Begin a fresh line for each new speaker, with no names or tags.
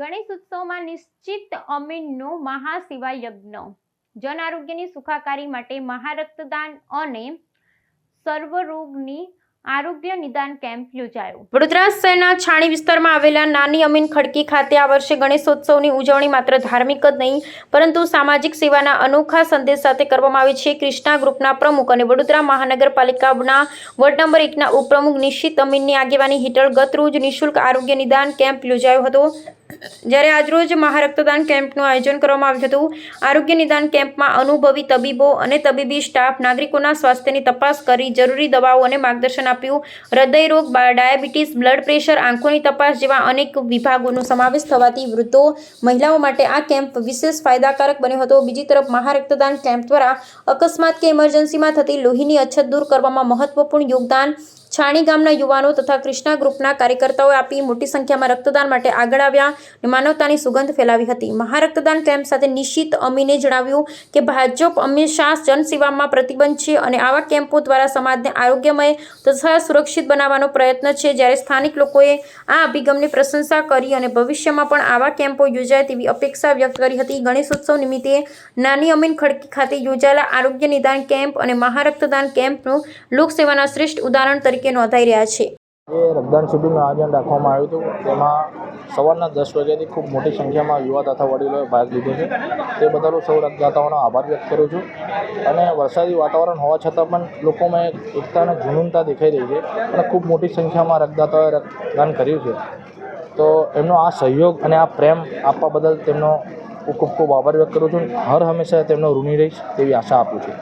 ગણેશ ઉત્સવમાં નિશ્ચિત અમીનનો મહાશિવા યજ્ઞ જન આરોગ્યની સુખાકારી માટે મહારક્તદાન અને સર્વરોગની આરોગ્ય નિદાન કેમ્પ યોજાયો। વડોદરા શહેરના છાણી વિસ્તારમાં આવેલા નાની અમીન ખડકી ખાતે આ વર્ષે ગણેશોત્સવની ઉજવણી માત્ર ધાર્મિક જ નહીં પરંતુ સામાજિક સેવાના અનોખા સંદેશ સાથે કરવામાં આવી છે। ક્રિષ્ના ગ્રુપના પ્રમુખ અને વડોદરા મહાનગરપાલિકાના વોર્ડ નંબર 1ના ઉપપ્રમુખ નિશ્ચિત અમીનની આગેવાની હેઠળ ગત રોજ નિઃશુલ્ક આરોગ્ય નિદાન કેમ્પ યોજાયો હતો, જ્યારે આજરોજ મહારક્તદાન કેમ્પનું આયોજન કરવામાં આવ્યું હતું। આરોગ્ય નિદાન કેમ્પમાં અનુભવી તબીબો અને તબીબી સ્ટાફ નાગરિકોના સ્વાસ્થ્યની તપાસ કરી જરૂરી દવાઓ અને માર્ગદર્શન આપ્યું। હૃદયરોગ, ડાયાબિટીસ, બ્લડ પ્રેશર, આંખોની તપાસ જેવા અનેક વિભાગોનો સમાવેશ થવાથી વૃદ્ધો, મહિલાઓ માટે આ કેમ્પ વિશેષ ફાયદાકારક બન્યો હતો। બીજી તરફ મહારક્તદાન કેમ્પ દ્વારા અકસ્માત કે ઇમરજન્સીમાં થતી લોહીની અછત દૂર કરવામાં મહત્વપૂર્ણ યોગદાન છાણી ગામના યુવાનો તથા ક્રિષ્ના ગ્રુપના કાર્યકર્તાઓએ આપી મોટી સંખ્યામાં રક્તદાન માટે આગળ આવ્યા અને માનવતાની સુગંધ ફેલાવી હતી। મહારક્તદાન કેમ્પ સાથે નિશ્ચિત અમીને જણાવ્યું કે ભાજપ હંમેશા જનસેવામાં પ્રતિબદ્ધ છે અને આવા કેમ્પો દ્વારા સમાજને આરોગ્યમય તથા સુરક્ષિત બનાવવાનો પ્રયત્ન છે। જ્યારે સ્થાનિક લોકોએ આ અભિગમની પ્રશંસા કરી અને ભવિષ્યમાં પણ આવા કેમ્પો યોજાય તેવી અપેક્ષા વ્યક્ત કરી હતી। ગણેશોત્સવ નિમિત્તે નાની અમીન ખડકી ખાતે યોજાયેલા આરોગ્ય નિદાન કેમ્પ અને મહારક્તદાન કેમ્પનું લોકસેવાના શ્રેષ્ઠ ઉદાહરણ તરીકે નોંધાઈ રહ્યા છે।
રક્તદાન શિબિરનું આયોજન રાખવામાં આવ્યું હતું, તેમાં સવારના 10 વાગ્યાથી ખૂબ મોટી સંખ્યામાં યુવા તથા વડીલોએ ભાગ લીધો છે। તે બદલ હું સૌ રક્તદાતાઓનો આભાર વ્યક્ત કરું છું અને વરસાદી વાતાવરણ હોવા છતાં પણ લોકોમાં એકતા અને જુનૂનતા દેખાઈ રહી છે અને ખૂબ મોટી સંખ્યામાં રક્તદાતાઓએ રક્તદાન કર્યું છે, તો એમનો આ સહયોગ અને આ પ્રેમ આપવા બદલ તેમનો હું ખૂબ ખૂબ આભાર વ્યક્ત કરું છું। હર હંમેશા તેમનો ઋણી રહીશ તેવી આશા આપું છું।